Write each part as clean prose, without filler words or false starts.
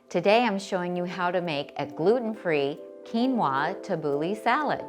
Today I'm showing you how to make a gluten-free quinoa tabbouleh salad.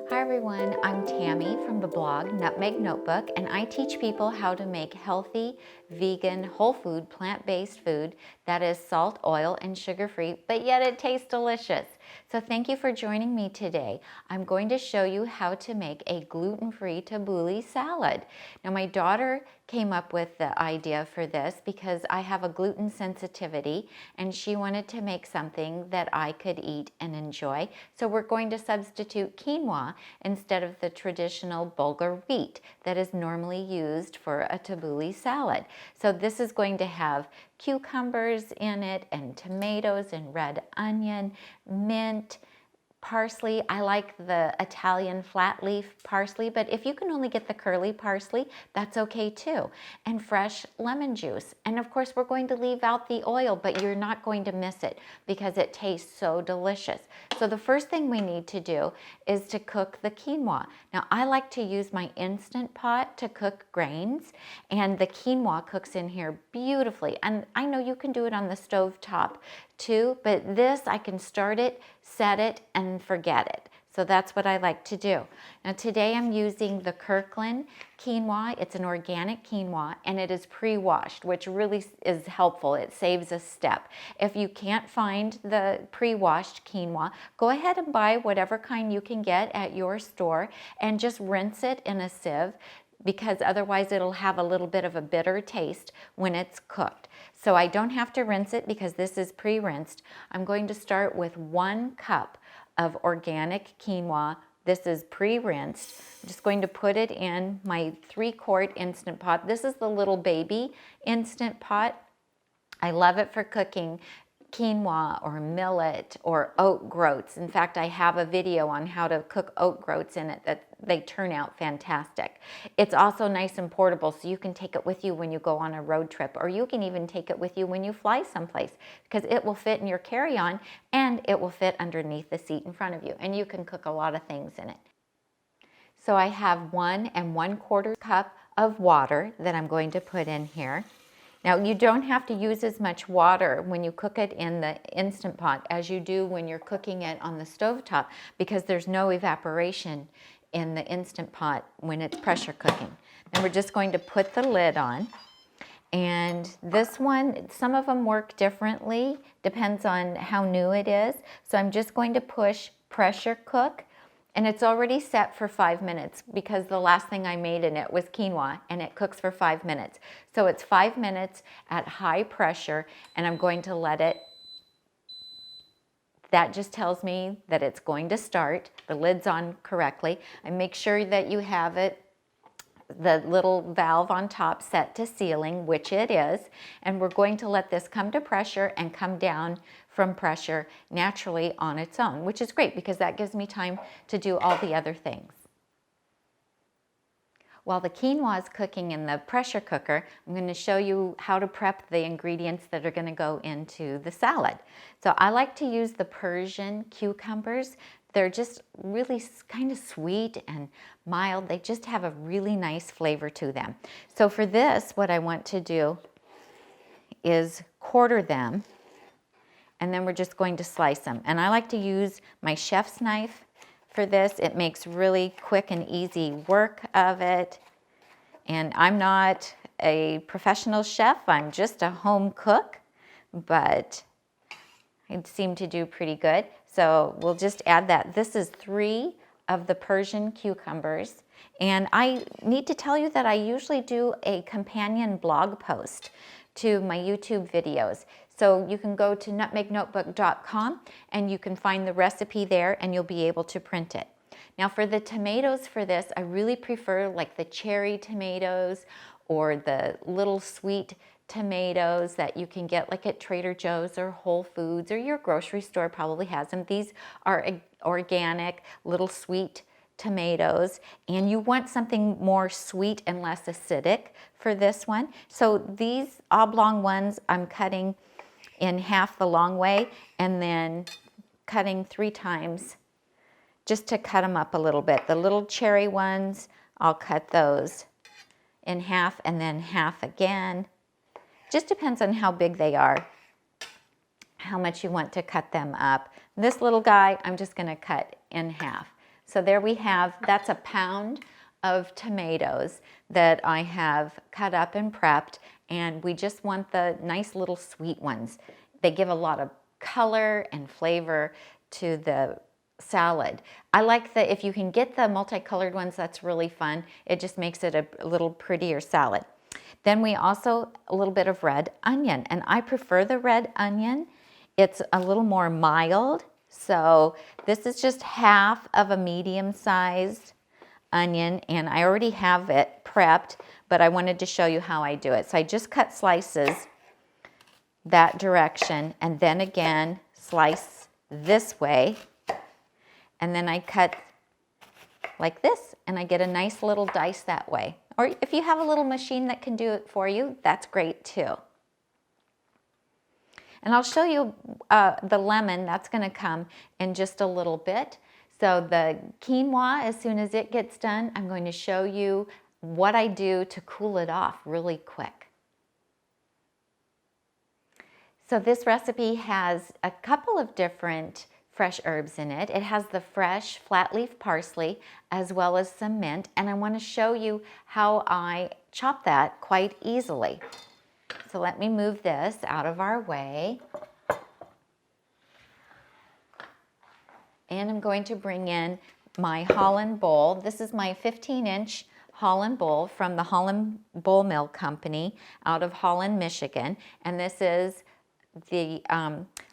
Hi everyone, I'm Tammy from the blog Nutmeg Notebook, and I teach people how to make healthy, vegan, whole food, plant-based food that is salt, oil, and sugar-free, but yet it tastes delicious. So thank you for joining me today. I'm going to show you how to make a gluten-free tabbouleh salad. Now my daughter came up with the idea for this because I have a gluten sensitivity and she wanted to make something that I could eat and enjoy. So we're going to substitute quinoa instead of the traditional bulgur wheat that is normally used for a tabbouleh salad. So this is going to have cucumbers in it and tomatoes and red onion, mint, parsley. I like the Italian flat leaf parsley, but if you can only get the curly parsley, that's okay too. And fresh lemon juice. And of course, we're going to leave out the oil, but you're not going to miss it because it tastes so delicious. So the first thing we need to do is to cook the quinoa. Now, I like to use my Instant Pot to cook grains, and the quinoa cooks in here beautifully. And I know you can do it on the stove top too, but this I can start it, set it, and forget it. So that's what I like to do. Now today I'm using the Kirkland quinoa. It's an organic quinoa and it is pre-washed, which really is helpful. It saves a step. If you can't find the pre-washed quinoa, go ahead and buy whatever kind you can get at your store and just rinse it in a sieve, because otherwise it'll have a little bit of a bitter taste when it's cooked. So I don't have to rinse it because this is pre-rinsed. I'm going to start with 1 cup of organic quinoa. This is pre-rinsed. I'm just going to put it in my 3-quart Instant Pot. This is the little baby Instant Pot. I love it for cooking quinoa or millet or oat groats. In fact, I have a video on how to cook oat groats in it that they turn out fantastic. It's also nice and portable, so you can take it with you when you go on a road trip, or you can even take it with you when you fly someplace, because it will fit in your carry-on and it will fit underneath the seat in front of you, and you can cook a lot of things in it. So I have 1 1/4 cup of water that I'm going to put in here. Now, you don't have to use as much water when you cook it in the Instant Pot as you do when you're cooking it on the stovetop, because there's no evaporation in the Instant Pot when it's pressure cooking. And we're just going to put the lid on. And this one, some of them work differently, depends on how new it is. So I'm just going to push pressure cook. And it's already set for 5 minutes because the last thing I made in it was quinoa, and it cooks for 5 minutes. So it's 5 minutes at high pressure, and I'm going to let it. That just tells me that it's going to start. The lid's on correctly. And make sure that you have it, the little valve on top, set to sealing, which it is. And we're going to let this come to pressure and come down from pressure naturally on its own, which is great because that gives me time to do all the other things. While the quinoa is cooking in the pressure cooker, I'm going to show you how to prep the ingredients that are going to go into the salad. So I like to use the Persian cucumbers. They're just really kind of sweet and mild. They just have a really nice flavor to them. So for this, what I want to do is quarter them, and then we're just going to slice them. And I like to use my chef's knife for this. It makes really quick and easy work of it. And I'm not a professional chef, I'm just a home cook, but I seem to do pretty good. So we'll just add that. This is 3 of the Persian cucumbers. And I need to tell you that I usually do a companion blog post to my YouTube videos. So you can go to nutmegnotebook.com and you can find the recipe there, and you'll be able to print it. Now for the tomatoes for this, I really prefer like the cherry tomatoes or the little sweet tomatoes that you can get like at Trader Joe's or Whole Foods, or your grocery store probably has them. These are organic, little sweet tomatoes, and you want something more sweet and less acidic for this one. So these oblong ones I'm cutting in half the long way and then cutting 3 times just to cut them up a little bit. The little cherry ones, I'll cut those in half and then half again. Just depends on how big they are, how much you want to cut them up. This little guy, I'm just going to cut in half. So there we have, that's a pound of tomatoes that I have cut up and prepped, and we just want the nice little sweet ones. They give a lot of color and flavor to the salad. I like if you can get the multicolored ones, that's really fun. It just makes it a little prettier salad. Then we also, a little bit of red onion, and I prefer the red onion. It's a little more mild. So this is just half of a medium-sized onion, and I already have it prepped, but I wanted to show you how I do it. So I just cut slices that direction, and then again slice this way, and then I cut like this, and I get a nice little dice that way. Or if you have a little machine that can do it for you, that's great too. And I'll show you the lemon, that's going to come in just a little bit. So the quinoa, as soon as it gets done, I'm going to show you what I do to cool it off really quick. So this recipe has a couple of different fresh herbs in it. It has the fresh flat leaf parsley as well as some mint, and I want to show you how I chop that quite easily. So let me move this out of our way. And I'm going to bring in my Holland bowl. This is my 15-inch Holland bowl from the Holland Bowl Mill Company out of Holland, Michigan. And this is the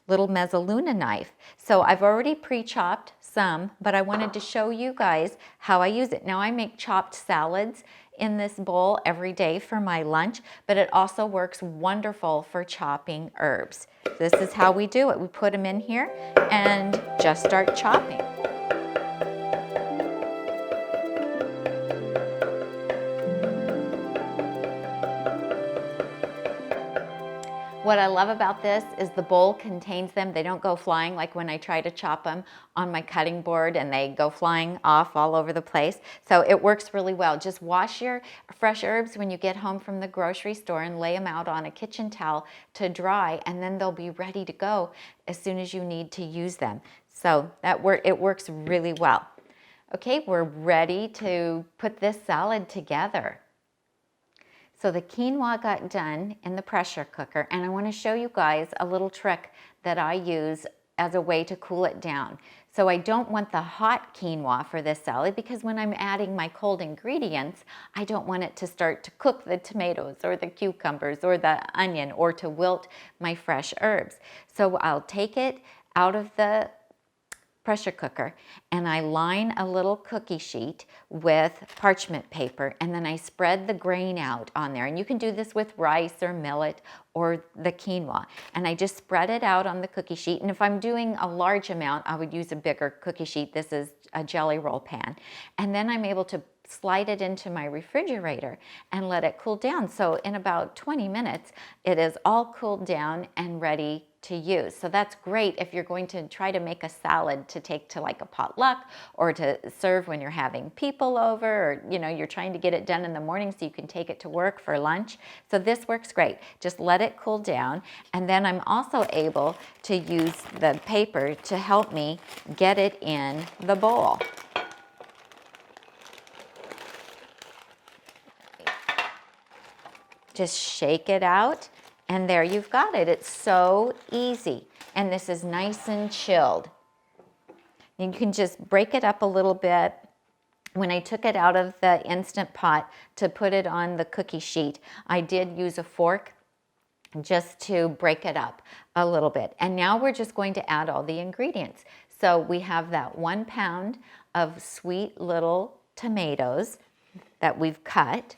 little mezzaluna knife. So I've already pre-chopped some, but I wanted to show you guys how I use it. Now I make chopped salads in this bowl every day for my lunch, but it also works wonderful for chopping herbs. This is how we do it. We put them in here and just start chopping. What I love about this is the bowl contains them. They don't go flying like when I try to chop them on my cutting board and they go flying off all over the place. So it works really well. Just wash your fresh herbs when you get home from the grocery store and lay them out on a kitchen towel to dry, and then they'll be ready to go as soon as you need to use them. So it works really well. Okay, we're ready to put this salad together. So the quinoa got done in the pressure cooker, and I want to show you guys a little trick that I use as a way to cool it down. So I don't want the hot quinoa for this salad because when I'm adding my cold ingredients, I don't want it to start to cook the tomatoes or the cucumbers or the onion or to wilt my fresh herbs. So I'll take it out of the pressure cooker and I line a little cookie sheet with parchment paper, and then I spread the grain out on there. And you can do this with rice or millet or the quinoa. And I just spread it out on the cookie sheet. And if I'm doing a large amount, I would use a bigger cookie sheet. This is a jelly roll pan. And then I'm able to slide it into my refrigerator and let it cool down. So in about 20 minutes, it is all cooled down and ready to use. So that's great if you're going to try to make a salad to take to like a potluck or to serve when you're having people over, or you're trying to get it done in the morning so you can take it to work for lunch. So this works great. Just let it cool down, and then I'm also able to use the paper to help me get it in the bowl. Just shake it out, and there you've got it. It's so easy, and this is nice and chilled. You can just break it up a little bit. When I took it out of the Instant Pot to put it on the cookie sheet, I did use a fork just to break it up a little bit. And now we're just going to add all the ingredients. So we have that 1 pound of sweet little tomatoes that we've cut.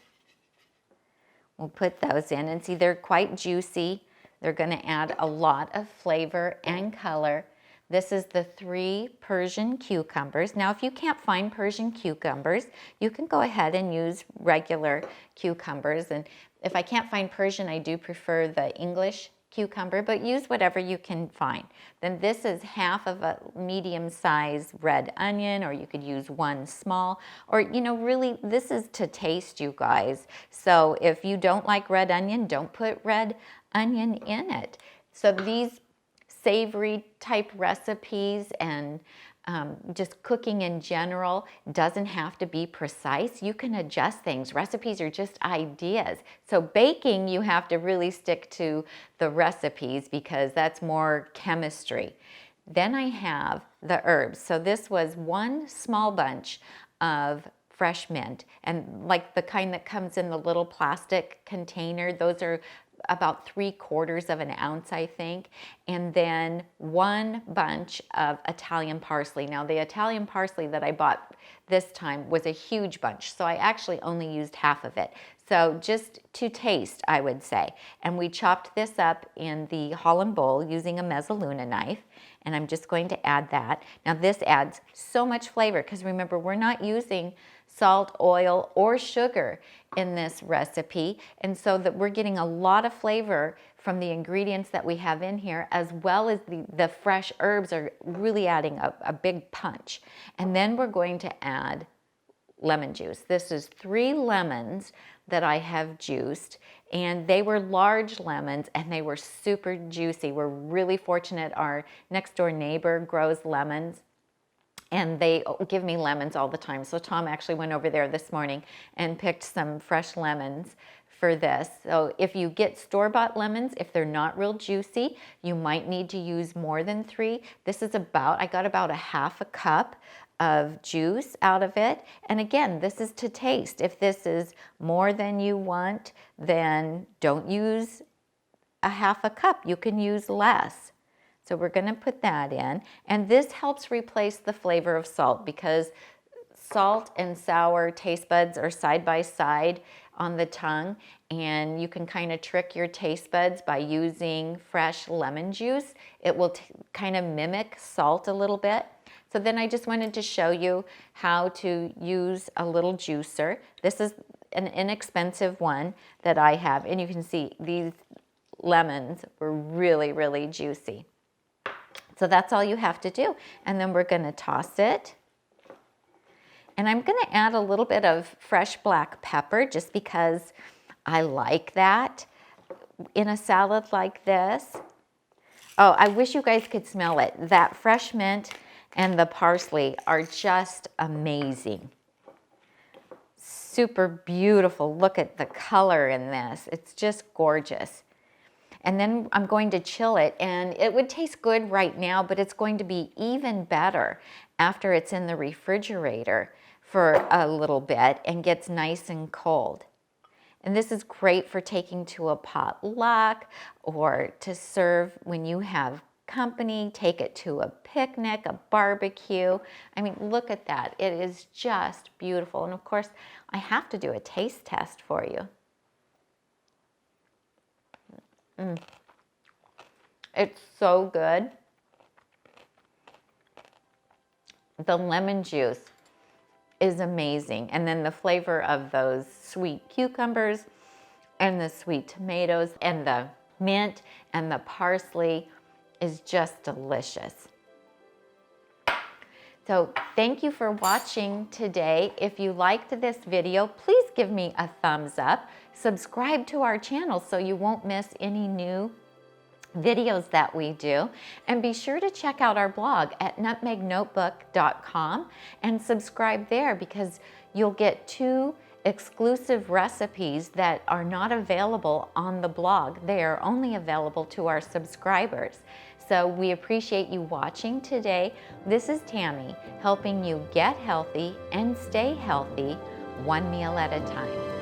We'll put those in, and see, they're quite juicy. They're going to add a lot of flavor and color. This is the 3 Persian cucumbers. Now, if you can't find Persian cucumbers, you can go ahead and use regular cucumbers. And if I can't find Persian, I do prefer the English cucumber, but use whatever you can find. Then this is half of a medium-sized red onion, or you could use one small, or really this is to taste, you guys. So if you don't like red onion, don't put red onion in it. So these savory type recipes and just cooking in general doesn't have to be precise. You can adjust things. Recipes are just ideas. So baking, you have to really stick to the recipes because that's more chemistry. Then I have the herbs. So this was one small bunch of fresh mint, and like the kind that comes in the little plastic container. Those are about 3/4 of an ounce, I think. And then one bunch of Italian parsley. Now the Italian parsley that I bought this time was a huge bunch, so I actually only used half of it. So just to taste, I would say. And we chopped this up in the Holland bowl using a mezzaluna knife, and I'm just going to add that. Now this adds so much flavor because remember, we're not using salt, oil, or sugar in this recipe, and so that we're getting a lot of flavor from the ingredients that we have in here, as well as the fresh herbs are really adding a big punch. And then we're going to add lemon juice. This is 3 lemons that I have juiced, and they were large lemons and they were super juicy. We're really fortunate. Our next door neighbor grows lemons, and they give me lemons all the time. So Tom actually went over there this morning and picked some fresh lemons for this. So if you get store-bought lemons, if they're not real juicy, you might need to use more than 3. This is I got about a half a cup of juice out of it. And again, this is to taste. If this is more than you want, then don't use a half a cup. You can use less. So we're going to put that in, and this helps replace the flavor of salt because salt and sour taste buds are side by side on the tongue, and you can kind of trick your taste buds by using fresh lemon juice. It will kind of mimic salt a little bit. So then I just wanted to show you how to use a little juicer. This is an inexpensive one that I have, and you can see these lemons were really, really juicy. So that's all you have to do. And then we're going to toss it. And I'm going to add a little bit of fresh black pepper just because I like that in a salad like this. Oh, I wish you guys could smell it. That fresh mint and the parsley are just amazing. Super beautiful. Look at the color in this. It's just gorgeous. And then I'm going to chill it, and it would taste good right now, but it's going to be even better after it's in the refrigerator for a little bit and gets nice and cold. And this is great for taking to a potluck or to serve when you have company. Take it to a picnic, a barbecue. I mean, look at that. It is just beautiful. And of course, I have to do a taste test for you. It's so good. The lemon juice is amazing. And then the flavor of those sweet cucumbers and the sweet tomatoes and the mint and the parsley is just delicious. So thank you for watching today. If you liked this video, please give me a thumbs up. Subscribe to our channel so you won't miss any new videos that we do. And be sure to check out our blog at nutmegnotebook.com and subscribe there because you'll get 2 exclusive recipes that are not available on the blog. They are only available to our subscribers. So we appreciate you watching today. This is Tami, helping you get healthy and stay healthy, one meal at a time.